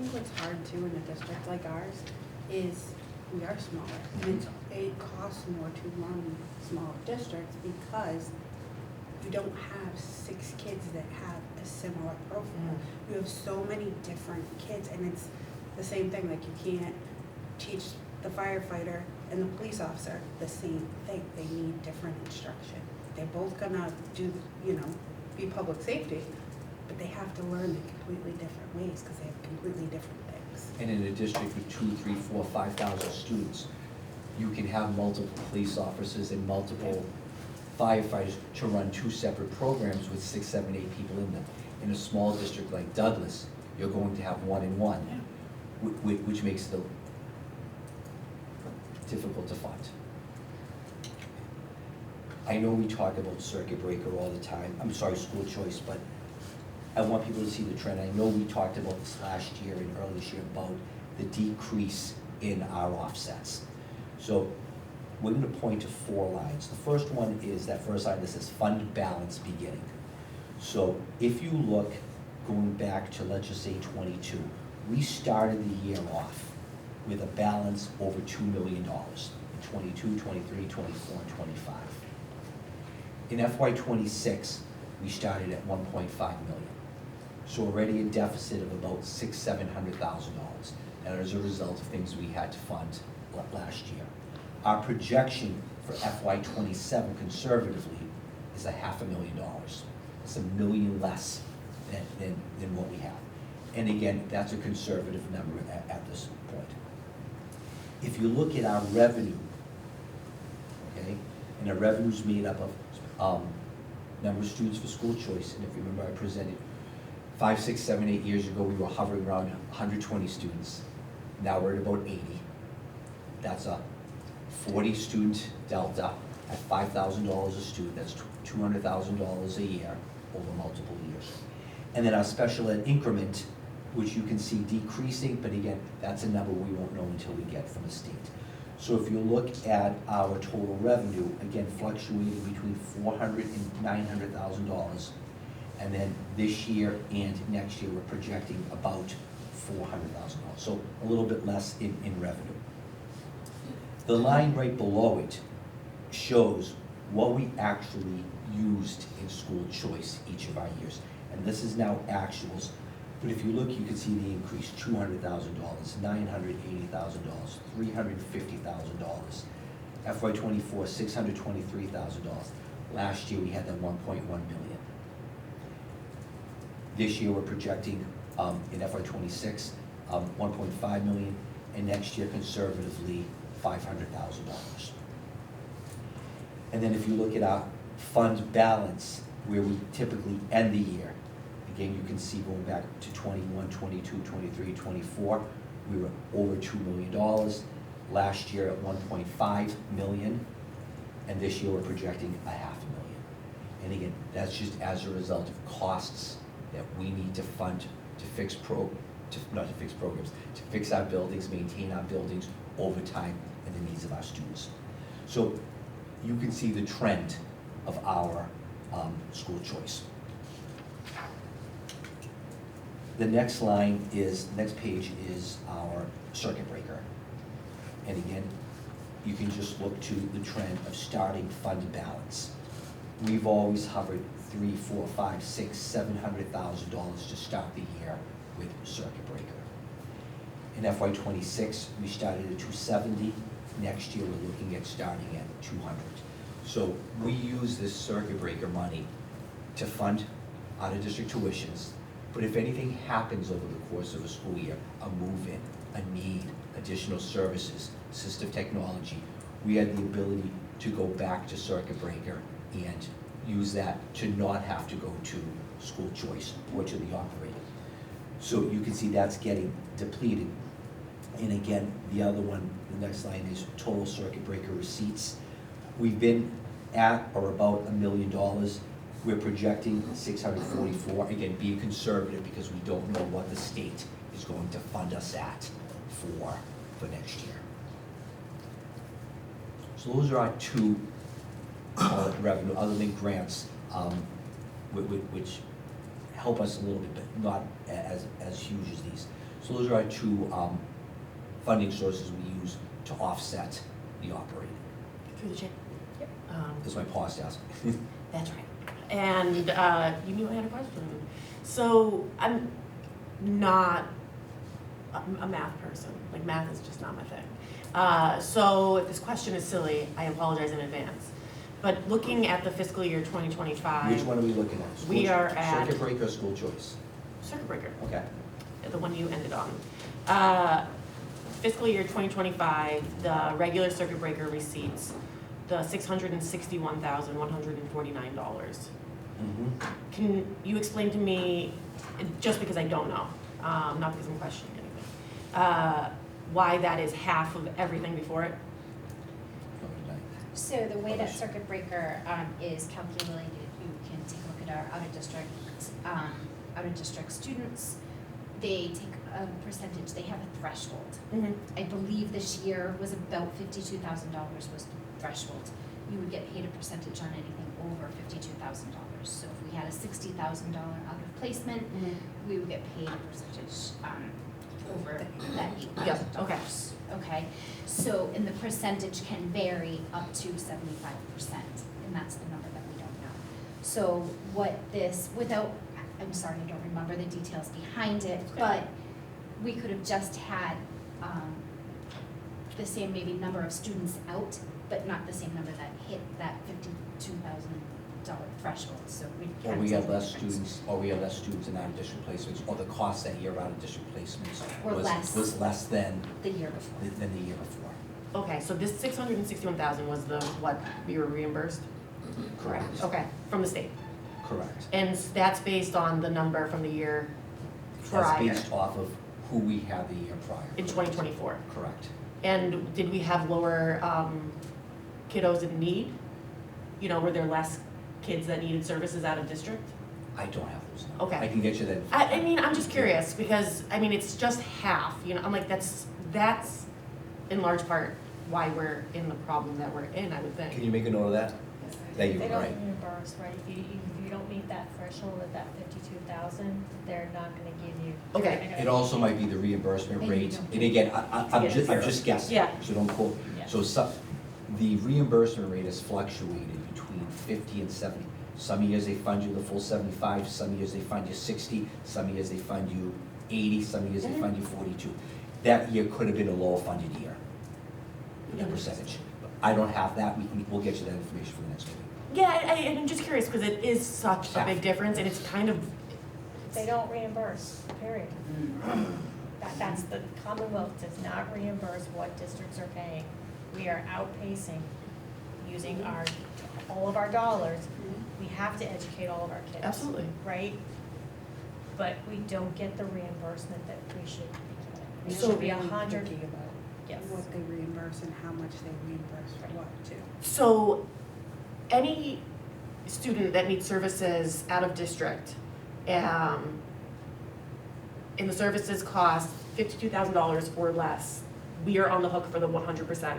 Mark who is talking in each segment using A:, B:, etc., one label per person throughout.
A: think what's hard too in a district like ours is we are smaller. And it costs more to run smaller districts because you don't have 6 kids that have a similar profile. You have so many different kids, and it's the same thing. Like, you can't teach the firefighter and the police officer the same thing. They need different instruction. They're both gonna do, be public safety, but they have to learn in completely different ways because they have completely different things.
B: And in a district with 2, 3, 4, 5,000 students, you can have multiple police officers and multiple firefighters to run 2 separate programs with 6, 7, 8 people in them. In a small district like Douglas, you're going to have 1 and 1, which makes it difficult to fund. I know we talk about circuit breaker all the time, I'm sorry, school choice, but I want people to see the trend. I know we talked about this last year and earlier this year about the decrease in our offsets. So we're going to point to 4 lines. The first one is that first line that says fund balance beginning. So if you look, going back to, let's just say 22, we started the year off with a balance over $2 million in 22, 23, 24, and 25. In FY26, we started at $1.5 million. So already a deficit of about $600,000-$700,000. And as a result of things we had to fund last year. Our projection for FY27 conservatively is $500,000. It's $1 million less than what we have. And again, that's a conservative number at this point. If you look at our revenue, okay, and our revenue is made up of number of students for school choice, and if you remember I presented 5, 6, 7, 8 years ago, we were hovering around 120 students. Now we're at about 80. That's a 40 student delta at $5,000 a student. That's $200,000 a year over multiple years. And then our special ed increment, which you can see decreasing, but again, that's a number we won't know until we get from the state. So if you look at our total revenue, again, fluctuating between $400,000 and $900,000. And then this year and next year, we're projecting about $400,000. So a little bit less in revenue. The line right below it shows what we actually used in school choice each of our years. And this is now actuals. But if you look, you can see the increase: $200,000, $980,000, $350,000. FY24, $623,000. Last year we had that $1.1 million. This year we're projecting in FY26 $1.5 million, and next year conservatively $500,000. And then if you look at our fund balance, where we typically end the year, again, you can see going back to 21, 22, 23, 24, we were over $2 million. Last year at $1.5 million, and this year we're projecting $500,000. And again, that's just as a result of costs that we need to fund to fix programs, to fix our buildings, maintain our buildings over time and the needs of our students. So you can see the trend of our school choice. The next page is our circuit breaker. And again, you can just look to the trend of starting fund balance. We've always hovered $300,000, $400,000, $500,000, $600,000, $700,000 to start the year with circuit breaker. In FY26, we started at $270,000. Next year, we're looking at starting at $200,000. So we use this circuit breaker money to fund out-of-district tuitions. But if anything happens over the course of a school year, a move-in, a need, additional services, assistive technology, we had the ability to go back to circuit breaker and use that to not have to go to school choice or to the operating. So you can see that's getting depleted. And again, the other one, the next line is total circuit breaker receipts. We've been at or about $1 million. We're projecting 644. Again, being conservative because we don't know what the state is going to fund us at for next year. So those are our two revenue, other than grants, which help us a little bit, but not as huge as these. So those are our two funding sources we use to offset the operating.
C: Through the chair.
D: Yep.
B: That's my pause task.
C: That's right. And you knew I had a question. So I'm not a math person. Like math is just not my thing. So if this question is silly, I apologize in advance. But looking at the fiscal year 2025.
B: Which one are we looking at?
C: We are at-
B: Circuit breaker or school choice?
C: Circuit breaker.
B: Okay.
C: The one you ended on. Fiscal year 2025, the regular circuit breaker receipts, the $661,149. Can you explain to me, just because I don't know, not because I'm questioning anything, why that is half of everything before it?
D: So the way that circuit breaker is calculated, you can take a look at our out-of-district students. They take a percentage, they have a threshold. I believe this year was about $52,000 was the threshold. You would get paid a percentage on anything over $52,000. So if we had a $60,000 out of placement, we would get paid a percentage over that $8,000.
C: Yep, okay.
D: Okay, so, and the percentage can vary up to 75%, and that's the number that we don't know. So what this, I'm sorry, I don't remember the details behind it, but we could have just had the same maybe number of students out, but not the same number that hit that $52,000 threshold, so we
B: Or
D: kind
B: we
D: of
B: have
D: take the
B: less
D: difference.
B: students, or we have less students in out-of-district placements, or the cost that year out-of-district placements
D: Or less.
B: was less than
D: The year before.
B: the year before.
C: Okay, so this 661,000 was the, what, we were reimbursed?
B: Correct.
C: Okay, from the state.
B: Correct.
C: And that's based on the number from the year prior,
B: That's based off of who we had the year prior.
C: in 2024.
B: Correct.
C: And did we have lower kiddos in need? You know, were there less kids that needed services out of district?
B: I don't have those numbers.
C: Okay.
B: I can get you that.
C: I mean, I'm just curious, because, I mean, it's just half, you know, I'm like, that's in large part why we're in the problem that we're in, I would
B: Can
C: think.
B: you make a note of that? That you
E: They
B: were
E: don't
B: right.
E: reimburse, right? If you don't meet that threshold of that 52,000, they're not gonna give you.
C: Okay.
B: It also might be the reimbursement
D: Then you
B: rate,
D: don't
B: and
D: get-
B: again, I'm
C: get zero.
B: just guessing,
C: Yeah.
B: so don't quote me.
E: Yeah.
B: So the reimbursement rate has fluctuated between 50 and 70. Some years they fund you the full 75, some years they fund you 60, some years they fund you 80, some years they fund you 42. That year could have been a lower funded year, the percentage. I don't have that, we'll get you that information for the next meeting.
C: Yeah, I'm just curious, because it is such a
B: Half.
C: big difference, and it's kind of,
E: They don't reimburse, period. That's the Commonwealth does not reimburse what districts are paying. We are outpacing, using all of our dollars. We have to educate all of our kids.
C: absolutely.
E: Right? But we don't get the reimbursement that we should be getting.
A: We
E: It
C: So-
E: should be
A: really
E: 100,
A: picky about
E: yes.
A: what they reimburse and how much they reimburse for what too.
C: So, any student that needs services out of district, and the services cost $52,000 or less, we are on the hook for the 100%.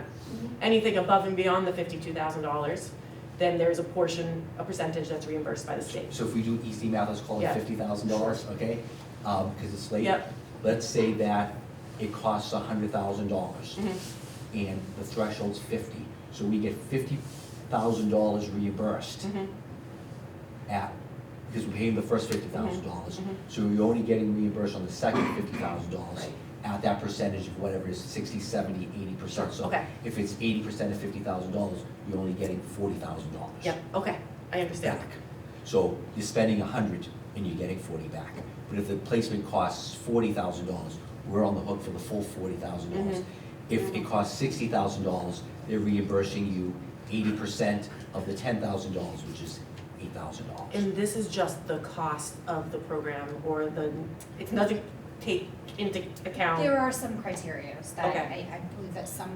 C: Anything above and beyond the $52,000, then there's a percentage that's reimbursed by the state.
B: So if we do easy math, let's call it
C: Yeah.
B: $50,000, okay? Because it's late.
C: Yep.
B: Let's say that it costs $100,000
C: Mhm.
B: and the threshold's 50. So we get $50,000 reimbursed because we're paying the first $50,000.
C: Mhm.
B: So you're only getting reimbursed on the second $50,000
C: Right.
B: at that percentage of whatever is 60, 70, 80%. So
C: Okay.
B: if it's 80% of $50,000, you're only getting $40,000.
C: Yep, okay, I understand.
B: Back. So you're spending 100 and you're getting 40 back. But if the placement costs $40,000, we're on the hook for the full $40,000. If it costs $60,000, they're reimbursing you 80% of the $10,000, which is $8,000.
C: And this is just the cost of the program, or it doesn't take into account?
D: There are some criteria that
C: Okay.
D: I believe that some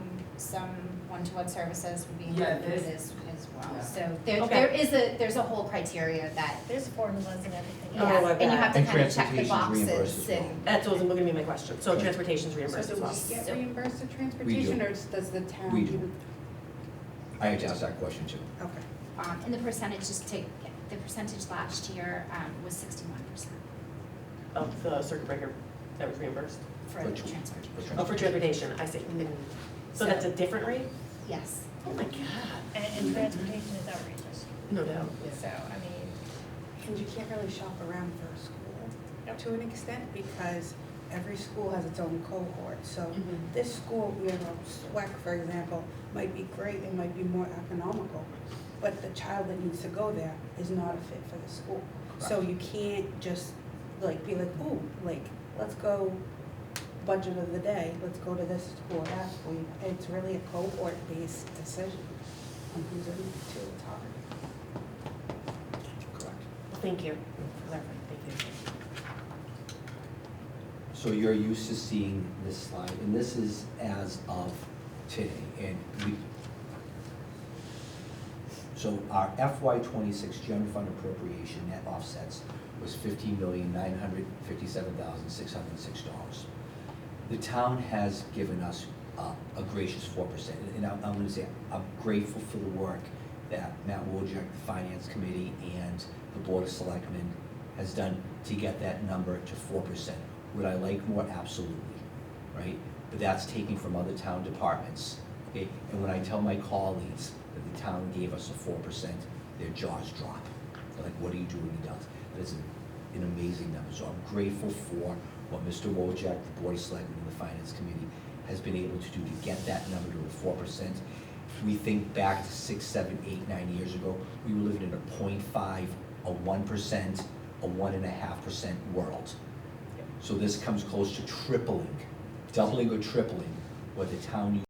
D: one-to-one services would be
F: Yeah,
D: included
F: there's-
D: as well.
F: yeah.
D: So
C: Okay.
D: there's a whole criteria that,
E: There's formulas and everything
C: Oh,
E: else.
C: I
D: yes, and you have to
B: And
D: kind of check the
B: transportation's reimbursed
D: boxes
B: as well.
D: and.
C: That's what was going to be my question, so
B: Right.
C: transportation's
A: So
C: reimbursed
A: do
C: as
A: we
C: well?
A: get
D: So-
A: reimbursed the transportation or does the town?
B: We do. I had to ask that question too.
A: Okay.
D: And the percentage last year was 61%.
C: Of the circuit breaker that was reimbursed?
D: for
B: For
D: the
B: tw-
D: transportation.
B: for
C: Oh, for transportation, I see. So that's a different rate?
D: Yes.
C: Oh my God.
E: And transportation is outrageous,
C: No doubt.
E: so, I mean,
A: And you can't really shop around for a school
E: Yep.
A: to an extent because every school has its own cohort. So
C: Mhm.
A: this school, you know, SWEC, for example, might be great and might be more economical, but the child that needs to go there is not a fit for the school. So you can't just like be like, ooh, like, let's go budget of the day, let's go to this school or that school. It's really a cohort-based decision on who's in it too, it's hard.
B: Correct.
C: Well, thank you for clarifying, thank you.
B: So you're used to seeing this slide, and this is as of today, and so our FY '26 general fund appropriation net offsets was $15,957,606. The town has given us a gracious 4%, and I'm gonna say, I'm grateful for the work that Matt Wojcik, the Finance Committee, and the Board of Selectmen has done to get that number to 4%. Would I like more? Absolutely, right? But that's taking from other town departments, okay? And when I tell my colleagues that the town gave us a 4%, their jaws drop. They're like, what are you doing? He does. That is an amazing number. So I'm grateful for what Mr. Wojcik, the Board of Selectmen, and the Finance Committee has been able to do to get that number to a 4%. If we think back to 6, 7, 8, 9 years ago, we were living in a 0.5, a 1%, a 1.5% world. So this comes close to tripling, doubling or tripling what the town